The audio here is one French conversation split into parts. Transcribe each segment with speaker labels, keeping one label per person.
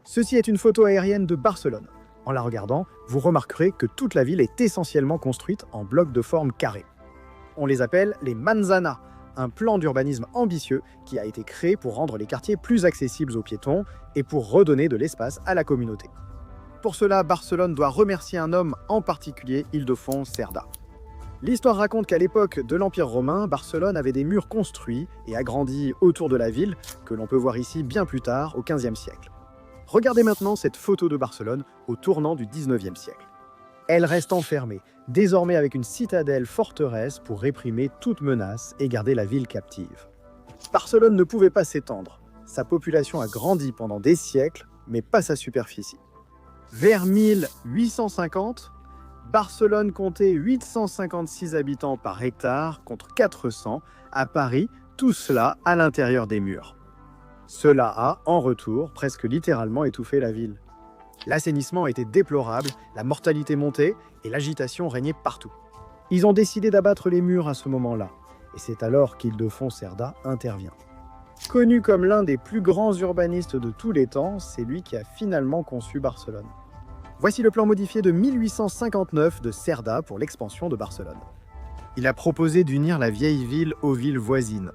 Speaker 1: Ceci est une photo aérienne de Barcelone. En la regardant, vous remarquerez que toute la ville est essentiellement construite en blocs de forme carrée. On les appelle les manzanas, un plan d'urbanisme ambitieux qui a été créé pour rendre les quartiers plus accessibles aux piétons et pour redonner de l'espace à la communauté. Pour cela, Barcelone doit remercier un homme en particulier, Ildefons Cerda. L'histoire raconte qu'à l'époque de l'Empire romain, Barcelone avait des murs construits et agrandis autour de la ville, que l'on peut voir ici bien plus tard, au XVe siècle. Regardez maintenant cette photo de Barcelone au tournant du XIXe siècle. Elle reste enfermée, désormais avec une citadelle forteresse pour réprimer toute menace et garder la ville captive. Barcelone ne pouvait pas s'étendre. Sa population a grandi pendant des siècles, mais pas sa superficie. Vers 1850, Barcelone comptait 856 habitants par hectare contre 400 à Paris, tout cela à l'intérieur des murs. Cela a, en retour, presque littéralement étouffé la ville. L'assainissement était déplorable, la mortalité montait et l'agitation régnait partout. Ils ont décidé d'abattre les murs à ce moment-là, et c'est alors qu'Ildefons Cerda intervient. Connu comme l'un des plus grands urbanistes de tous les temps, c'est lui qui a finalement conçu Barcelone. Voici le plan modifié de 1859 de Cerda pour l'expansion de Barcelone. Il a proposé d'unir la vieille ville aux villes voisines.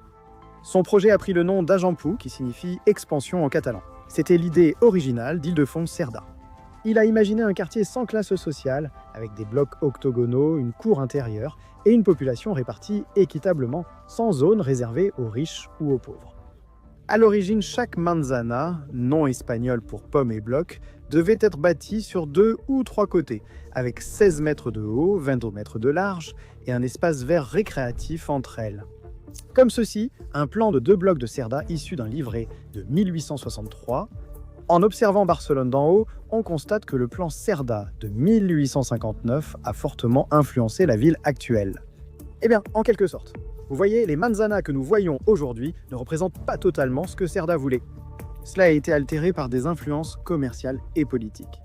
Speaker 1: Son projet a pris le nom d'Ajampou, qui signifie « expansion » en catalan. C'était l'idée originale d'Ildefons Cerda. Il a imaginé un quartier sans classe sociale, avec des blocs octogonaux, une cour intérieure et une population répartie équitablement, sans zone réservée aux riches ou aux pauvres. À l'origine, chaque manzana, nom espagnol pour pomme et bloc, devait être bâti sur 2 ou 3 côtés, avec 16 mètres de haut, 22 mètres de large et un espace vert récréatif entre elles. Comme ceci, un plan de 2 blocs de Cerda issu d'un livret de 1863. En observant Barcelone d'en haut, on constate que le plan Cerda de 1859 a fortement influencé la ville actuelle. Eh bien, en quelque sorte. Vous voyez, les manzanas que nous voyons aujourd'hui ne représentent pas totalement ce que Cerda voulait. Cela a été altéré par des influences commerciales et politiques.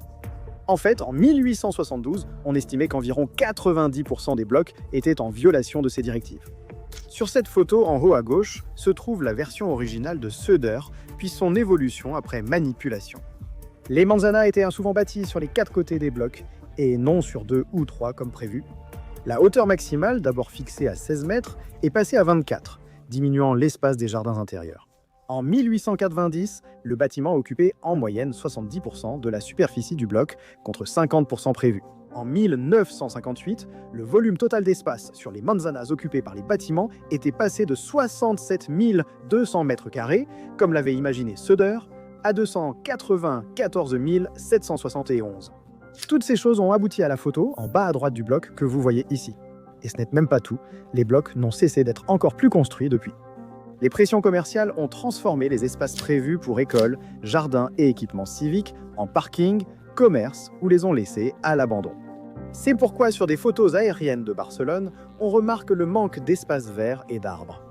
Speaker 1: En fait, en 1872, on estimait qu'environ 90% des blocs étaient en violation de ces directives. Sur cette photo, en haut à gauche, se trouve la version originale de Söder, puis son évolution après manipulation. Les manzanas étaient souvent bâtis sur les 4 côtés des blocs, et non sur 2 ou 3 comme prévu. La hauteur maximale, d'abord fixée à 16 mètres, est passée à 24, diminuant l'espace des jardins intérieurs. En 1890, le bâtiment occupait en moyenne 70% de la superficie du bloc, contre 50% prévu. En 1958, le volume total d'espace sur les manzanas occupés par les bâtiments était passé de 67 200 mètres carrés, comme l'avait imaginé Söder, à 294 771. Toutes ces choses ont abouti à la photo, en bas à droite du bloc, que vous voyez ici. Et ce n'est même pas tout, les blocs n'ont cessé d'être encore plus construits depuis. Les pressions commerciales ont transformé les espaces prévus pour écoles, jardins et équipements civiques en parkings, commerces ou les ont laissés à l'abandon. C'est pourquoi sur des photos aériennes de Barcelone, on remarque le manque d'espaces verts et d'arbres.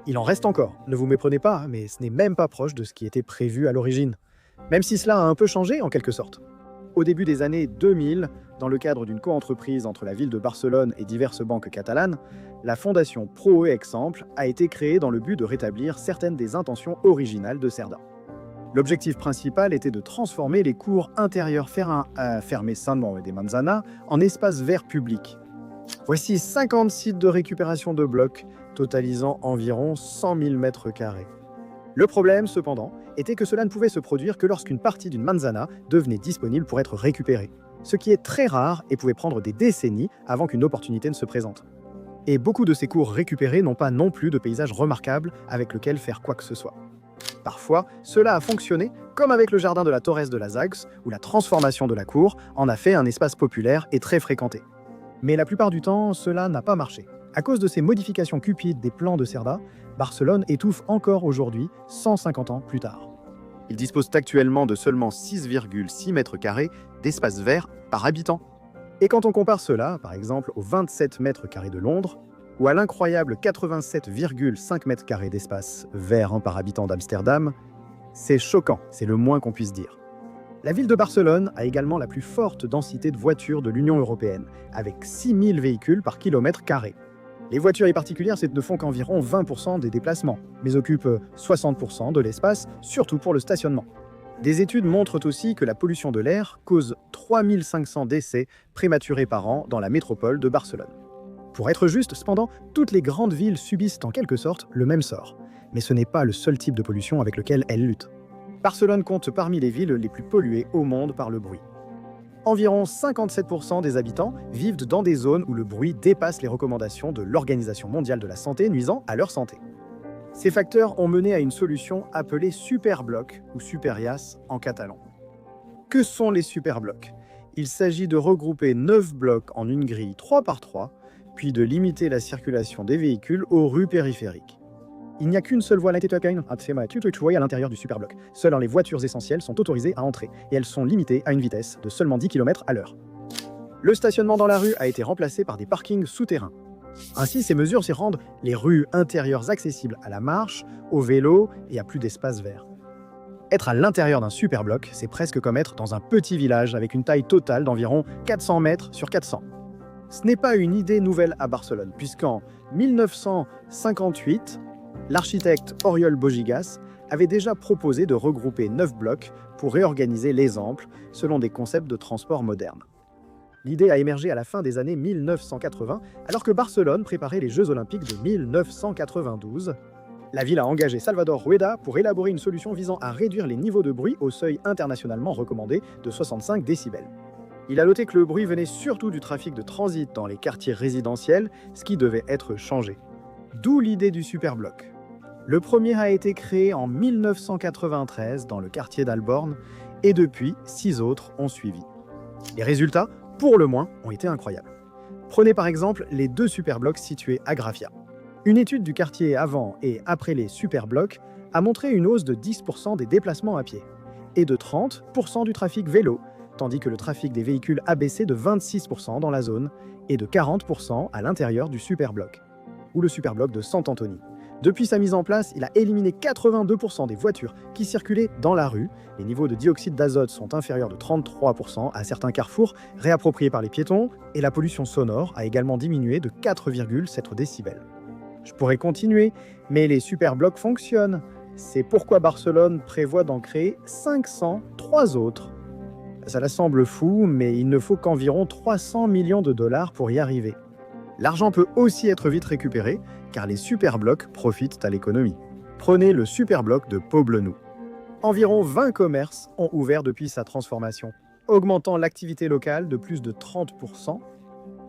Speaker 1: Il en reste encore, ne vous méprenez pas, mais ce n'est même pas proche de ce qui était prévu à l'origine. Même si cela a un peu changé en quelque sorte. Au début des années 2000, dans le cadre d'une coentreprise entre la ville de Barcelone et diverses banques catalanes, la fondation Proe Exemple a été créée dans le but de rétablir certaines des intentions originales de Cerda. L'objectif principal était de transformer les cours intérieures fermées sainement des manzanas en espaces verts publics. Voici 50 sites de récupération de blocs, totalisant environ 100 000 mètres carrés. Le problème, cependant, était que cela ne pouvait se produire que lorsqu'une partie d'une manzana devenait disponible pour être récupérée, ce qui est très rare et pouvait prendre des décennies avant qu'une opportunité ne se présente. Et beaucoup de ces cours récupérés n'ont pas non plus de paysage remarquable avec lequel faire quoi que ce soit. Parfois, cela a fonctionné, comme avec le jardin de la Torres de las Agues, où la transformation de la cour en a fait un espace populaire et très fréquenté. Mais la plupart du temps, cela n'a pas marché. À cause de ces modifications cupides des plans de Cerda, Barcelone étouffe encore aujourd'hui, 150 ans plus tard. Il dispose actuellement de seulement 6,6 mètres carrés d'espace vert par habitant. Et quand on compare cela, par exemple, aux 27 mètres carrés de Londres, ou à l'incroyable 87,5 mètres carrés d'espace vert par habitant d'Amsterdam, c'est choquant, c'est le moins qu'on puisse dire. La ville de Barcelone a également la plus forte densité de voitures de l'Union européenne, avec 6 000 véhicules par kilomètre carré. Les voitures et particulières ne font qu'environ 20% des déplacements, mais occupent 60% de l'espace, surtout pour le stationnement. Des études montrent aussi que la pollution de l'air cause 3500 décès prématurés par an dans la métropole de Barcelone. Pour être juste, cependant, toutes les grandes villes subissent en quelque sorte le même sort. Mais ce n'est pas le seul type de pollution avec lequel elles luttent. Barcelone compte parmi les villes les plus polluées au monde par le bruit. Environ 57% des habitants vivent dans des zones où le bruit dépasse les recommandations de l'Organisation mondiale de la santé, nuisant à leur santé. Ces facteurs ont mené à une solution appelée Superbloc ou Superias en catalan. Que sont les superblocs? Il s'agit de regrouper 9 blocs en une grille 3 par 3, puis de limiter la circulation des véhicules aux rues périphériques. Il n'y a qu'une seule voie à l'intérieur du superbloc. Seules les voitures essentielles sont autorisées à entrer, et elles sont limitées à une vitesse de seulement 10 km à l'heure. Le stationnement dans la rue a été remplacé par des parkings souterrains. Ainsi, ces mesures rendent les rues intérieures accessibles à la marche, au vélo et à plus d'espaces verts. Être à l'intérieur d'un superbloc, c'est presque comme être dans un petit village avec une taille totale d'environ 400 mètres sur 400. Ce n'est pas une idée nouvelle à Barcelone, puisqu'en 1958, l'architecte Oriol Bogigas avait déjà proposé de regrouper 9 blocs pour réorganiser les amples selon des concepts de transport modernes. L'idée a émergé à la fin des années 1980, alors que Barcelone préparait les Jeux Olympiques de 1992. La ville a engagé Salvador Rueda pour élaborer une solution visant à réduire les niveaux de bruit au seuil internationalement recommandé de 65 décibels. Il a noté que le bruit venait surtout du trafic de transit dans les quartiers résidentiels, ce qui devait être changé. D'où l'idée du superbloc. Le premier a été créé en 1993 dans le quartier d'Alborn, et depuis, 6 autres ont suivi. Les résultats, pour le moins, ont été incroyables. Prenez par exemple les 2 superblocs situés à Grafia. Une étude du quartier avant et après les superblocs a montré une hausse de 10% des déplacements à pied et de 30% du trafic vélo, tandis que le trafic des véhicules a baissé de 26% dans la zone et de 40% à l'intérieur du superbloc, ou le superbloc de Sant-Antoni. Depuis sa mise en place, il a éliminé 82% des voitures qui circulaient dans la rue. Les niveaux de dioxyde d'azote sont inférieurs de 33% à certains carrefours réappropriés par les piétons, et la pollution sonore a également diminué de 4,7 décibels. Je pourrais continuer, mais les superblocs fonctionnent. C'est pourquoi Barcelone prévoit d'en créer 503 autres. Ça la semble fou, mais il ne faut qu'environ 300 millions de dollars pour y arriver. L'argent peut aussi être vite récupéré, car les superblocs profitent à l'économie. Prenez le superbloc de Poblenou. Environ 20 commerces ont ouvert depuis sa transformation, augmentant l'activité locale de plus de 30%,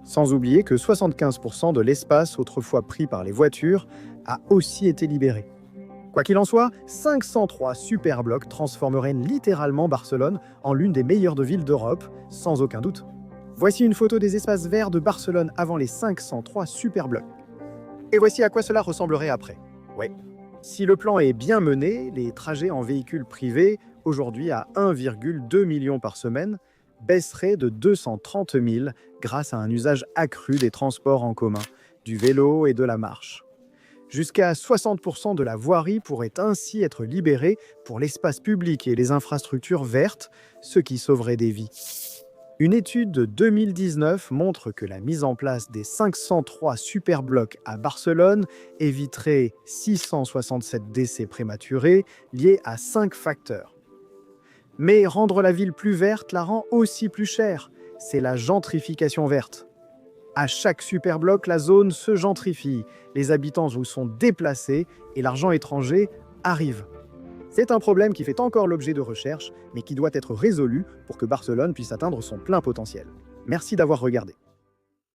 Speaker 1: sans oublier que 75% de l'espace autrefois pris par les voitures a aussi été libéré. Quoi qu'il en soit, 503 superblocs transformeraient littéralement Barcelone en l'une des meilleures villes d'Europe, sans aucun doute. Voici une photo des espaces verts de Barcelone avant les 503 superblocs. Et voici à quoi cela ressemblerait après. Ouais. Si le plan est bien mené, les trajets en véhicule privé, aujourd'hui à 1,2 million par semaine, baisseraient de 230 000 grâce à un usage accru des transports en commun, du vélo et de la marche. Jusqu'à 60% de la voirie pourrait ainsi être libérée pour l'espace public et les infrastructures vertes, ce qui sauverait des vies. Une étude de 2019 montre que la mise en place des 503 superblocs à Barcelone éviterait 667 décès prématurés liés à 5 facteurs. Mais rendre la ville plus verte la rend aussi plus chère. C'est la gentrification verte. À chaque superbloc, la zone se gentrifie, les habitants y sont déplacés et l'argent étranger arrive. C'est un problème qui fait encore l'objet de recherches, mais qui doit être résolu pour que Barcelone puisse atteindre son plein potentiel. Merci d'avoir regardé.